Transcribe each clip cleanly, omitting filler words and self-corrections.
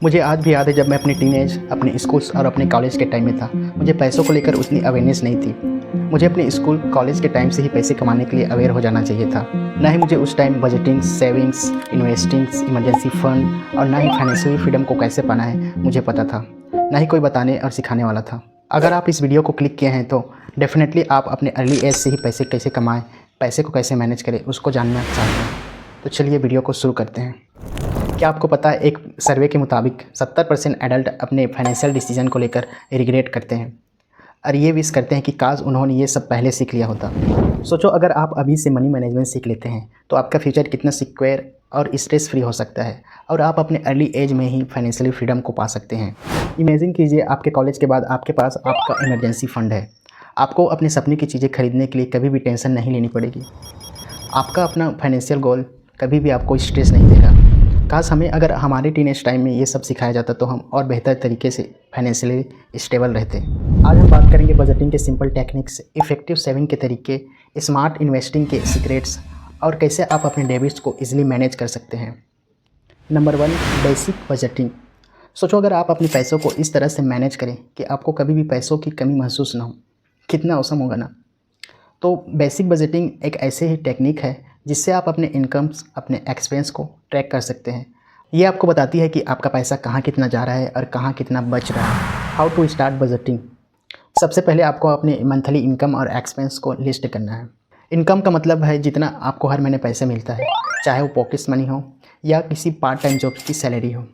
मुझे आज भी याद है जब मैं अपनी टीनेज, अपने स्कूल्स और अपने कॉलेज के टाइम में था। मुझे पैसों को लेकर उतनी अवेयरनेस नहीं थी। मुझे अपने स्कूल कॉलेज के टाइम से ही पैसे कमाने के लिए अवेयर हो जाना चाहिए था। ना ही मुझे उस time budgeting, savings, investings, emergency fund और ना ही फाइनेंशियल फ्रीडम को कैसे पाना है मुझे पता था। ना ही कोई बताने और सिखाने वाला था। अगर आप इस वीडियो को क्लिक किए हैं तो डेफिनेटली आप अपने अर्ली एज से ही पैसे कैसे कमाएं, पैसे को कैसे मैनेज करें उसको जानना चाहते हैं। तो चलिए वीडियो को शुरू करते हैं। क्या आपको पता है, एक सर्वे के मुताबिक 70% एडल्ट अपने फाइनेंशियल डिसीजन को लेकर रिग्रेट करते हैं और ये विश करते हैं कि काश उन्होंने ये सब पहले सीख लिया होता। सोचो, अगर आप अभी से मनी मैनेजमेंट सीख लेते हैं तो आपका फ्यूचर कितना सिक्योर और स्ट्रेस फ्री हो सकता है और आप अपने अर्ली एज में ही फाइनेंशियली फ्रीडम को पा सकते हैं। इमेजिन कीजिए, आपके कॉलेज के बाद आपके पास आपका इमरजेंसी फ़ंड है। आपको अपने सपने की चीज़ें खरीदने के लिए कभी भी टेंशन नहीं लेनी पड़ेगी। आपका अपना फाइनेंशियल गोल कभी भी आपको स्ट्रेस नहीं देगा। काश हमें अगर हमारे टीनेज टाइम में ये सब सिखाया जाता तो हम और बेहतर तरीके से फाइनेंशियली स्टेबल रहते। आज हम बात करेंगे बजटिंग के सिंपल टेक्निक्स, इफ़ेक्टिव सेविंग के तरीके, स्मार्ट इन्वेस्टिंग के सीक्रेट्स और कैसे आप अपने डेबिट्स को ईजिली मैनेज कर सकते हैं। Number 1, basic budgeting. सोचो, अगर आप अपने पैसों को इस तरह से मैनेज करें कि आपको कभी भी पैसों की कमी महसूस ना हो, कितना औसम होगा ना। तो बेसिक बजटिंग एक ऐसे ही टेक्निक है जिससे आप अपने इनकम्स, अपने एक्सपेंस को ट्रैक कर सकते हैं। ये आपको बताती है कि आपका पैसा कहाँ कितना जा रहा है और कहाँ कितना बच रहा है। How to start budgeting. सबसे पहले आपको अपने मंथली इनकम और एक्सपेंस को लिस्ट करना है। इनकम का मतलब है जितना आपको हर महीने पैसे मिलता है, चाहे वो पॉकेट मनी हो या किसी पार्ट टाइम जॉब की सैलरी हो।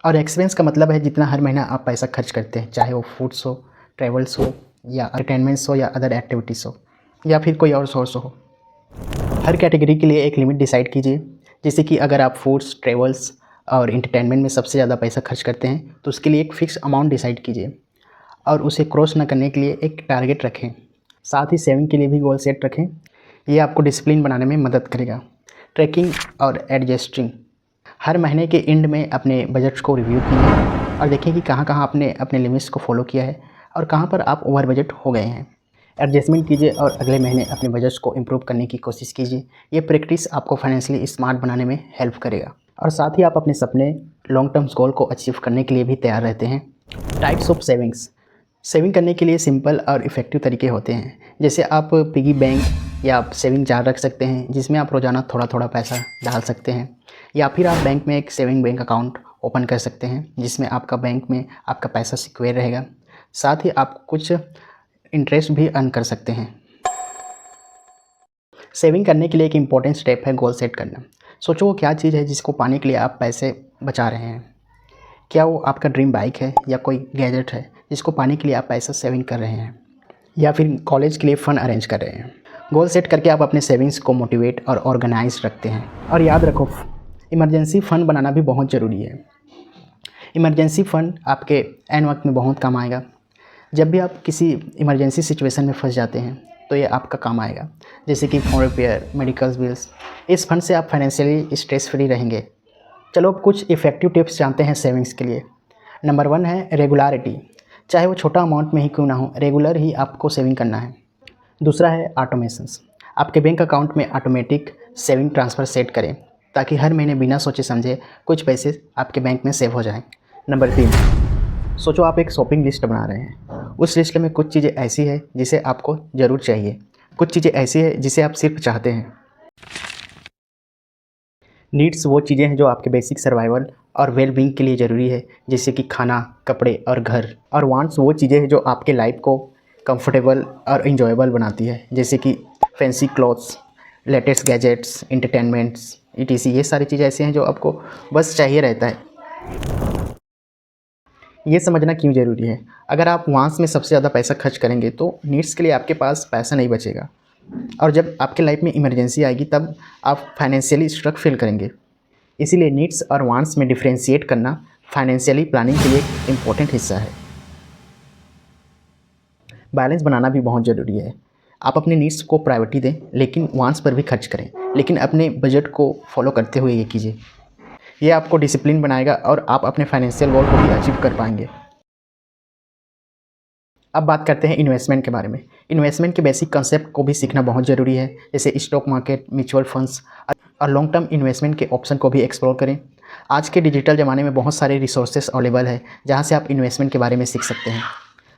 और एक्सपेंस का मतलब है जितना हर महीना आप पैसा खर्च करते हैं, चाहे वो फूड्स हो, ट्रेवल्स हो या एंटरटेनमेंट्स हो या अदर एक्टिविटीज़ हो या फिर कोई और सोर्स हो। हर कैटेगरी के लिए एक लिमिट डिसाइड कीजिए। जैसे कि अगर आप फूड्स, ट्रेवल्स और एंटरटेनमेंट में सबसे ज़्यादा पैसा खर्च करते हैं तो उसके लिए एक फ़िक्स अमाउंट डिसाइड कीजिए और उसे क्रॉस ना करने के लिए एक टारगेट रखें। साथ ही सेविंग के लिए भी गोल सेट रखें। ये आपको डिसिप्लिन बनाने में मदद करेगा। ट्रैकिंग और एडजस्टिंग। हर महीने के एंड में अपने बजट्स को रिव्यू कीजिए और देखें कि कहाँ कहाँ आपने अपने लिमिट्स को फॉलो किया है और कहाँ पर आप ओवर बजट हो गए हैं। एडजस्टमेंट कीजिए और अगले महीने अपने बजट्स को इम्प्रूव करने की कोशिश कीजिए। ये प्रैक्टिस आपको फाइनेंशियली स्मार्ट बनाने में हेल्प करेगा और साथ ही आप अपने सपने, लॉन्ग टर्म्स गोल को अचीव करने के लिए भी तैयार रहते हैं। Types of savings. सेविंग करने के लिए सिंपल और इफ़ेक्टिव तरीके होते हैं। जैसे आप पिगी बैंक या आप सेविंग जार रख सकते हैं जिसमें आप रोज़ाना थोड़ा थोड़ा पैसा डाल सकते हैं, या फिर आप बैंक में एक सेविंग बैंक अकाउंट ओपन कर सकते हैं जिसमें आपका बैंक में आपका पैसा सिक्योर रहेगा। साथ ही आप कुछ इंटरेस्ट भी अर्न कर सकते हैं। सेविंग करने के लिए एक इम्पॉर्टेंट स्टेप है गोल सेट करना। सोचो, वो क्या चीज़ है जिसको पाने के लिए आप पैसे बचा रहे हैं। क्या वो आपका ड्रीम बाइक है या कोई गैजेट है जिसको पाने के लिए आप पैसा सेविंग कर रहे हैं, या फिर कॉलेज के लिए फ़ंड अरेंज कर रहे हैं। गोल सेट करके आप अपने सेविंग्स को मोटिवेट और ऑर्गेनाइज रखते हैं। और याद रखो, इमरजेंसी फ़ंड बनाना भी बहुत ज़रूरी है। इमरजेंसी फ़ंड आपके ऐन वक्त में बहुत काम आएगा। जब भी आप किसी इमरजेंसी सिचुएशन में फंस जाते हैं तो ये आपका काम आएगा, जैसे कि फोन रिपेयर, मेडिकल बिल्स। इस फंड से आप फाइनेंशियली स्ट्रेस फ्री रहेंगे। चलो अब कुछ इफ़ेक्टिव टिप्स जानते हैं सेविंग्स के लिए। नंबर 1 है रेगुलरिटी। चाहे वो छोटा अमाउंट में ही क्यों ना हो, रेगुलर ही आपको सेविंग करना है। दूसरा है ऑटोमेशंस। आपके बैंक अकाउंट में ऑटोमेटिक सेविंग ट्रांसफ़र सेट करें ताकि हर महीने बिना सोचे समझे कुछ पैसे आपके बैंक में सेव हो जाएं। नंबर 3, सोचो आप एक शॉपिंग लिस्ट बना रहे हैं। उस लिस्ट में कुछ चीज़ें ऐसी है जिसे आपको ज़रूर चाहिए, कुछ चीज़ें ऐसी है जिसे आप सिर्फ चाहते हैं। नीड्स वो चीज़ें हैं जो आपके बेसिक सर्वाइवल और वेल बीइंग के लिए ज़रूरी है, जैसे कि खाना, कपड़े और घर। और वांट्स वो चीज़ें हैं जो आपके लाइफ को कंफर्टेबल और इंजॉयबल बनाती है, जैसे कि fancy clothes, latest gadgets, entertainments, etc। ये सारी चीज़ें ऐसी हैं जो आपको बस चाहिए रहता है। ये समझना क्यों ज़रूरी है। अगर आप वांट्स में सबसे ज़्यादा पैसा खर्च करेंगे तो नीड्स के लिए आपके पास पैसा नहीं बचेगा, और जब आपके लाइफ में इमरजेंसी आएगी तब आप फाइनेंशियली स्ट्रक फील करेंगे। इसीलिए नीड्स और वांट्स में डिफरेंशिएट करना फाइनेंशियली प्लानिंग के लिए एक इम्पॉर्टेंट हिस्सा है। बैलेंस बनाना भी बहुत ज़रूरी है। आप अपने नीड्स को प्रायोरिटी दें लेकिन वांट्स पर भी खर्च करें, लेकिन अपने बजट को फॉलो करते हुए ये कीजिए। ये आपको डिसिप्लिन बनाएगा और आप अपने फाइनेंशियल गोल को भी अचीव कर पाएंगे। अब बात करते हैं इन्वेस्टमेंट के बारे में। इन्वेस्टमेंट के बेसिक कंसेप्ट को भी सीखना बहुत ज़रूरी है, जैसे स्टॉक मार्केट, म्यूचुअल फंड्स और लॉन्ग टर्म इन्वेस्टमेंट के ऑप्शन को भी एक्सप्लोर करें। आज के डिजिटल ज़माने में बहुत सारे रिसोर्सेस अवेलेबल है जहाँ से आप इन्वेस्टमेंट के बारे में सीख सकते हैं।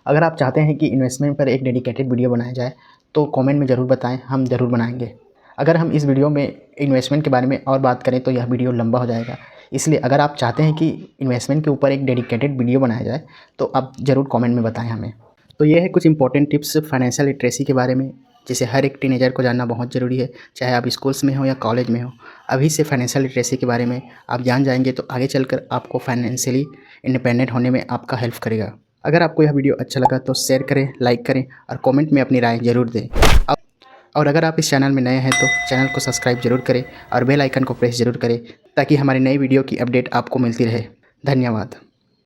अगर आप चाहते हैं कि इन्वेस्टमेंट पर एक डेडिकेटेड वीडियो बनाया जाए तो कमेंट में ज़रूर बताएं, हम ज़रूर बनाएंगे। अगर हम इस वीडियो में इन्वेस्टमेंट के बारे में और बात करें तो यह वीडियो लंबा हो जाएगा, इसलिए अगर आप चाहते हैं कि इन्वेस्टमेंट के ऊपर एक डेडिकेटेड वीडियो बनाया जाए तो आप ज़रूर कमेंट में बताएं हमें। तो ये है कुछ इंपॉर्टेंट टिप्स फाइनेंशियल लिटरेसी के बारे में, जिसे हर एक टीनेजर को जानना बहुत ज़रूरी है, चाहे आप स्कूल्स में हो या कॉलेज में हो। अभी से फाइनेंशियल लिटरेसी के बारे में आप जान जाएंगे तो आगे चलकर आपको फाइनेंशियली इंडिपेंडेंट होने में आपका हेल्प करेगा। अगर आपको यह वीडियो अच्छा लगा तो शेयर करें, लाइक करें और कमेंट में अपनी राय ज़रूर दें। और अगर आप इस चैनल में नए हैं तो चैनल को सब्सक्राइब ज़रूर करें और बेल आइकन को प्रेस ज़रूर करें ताकि हमारी नई वीडियो की अपडेट आपको मिलती रहे। धन्यवाद।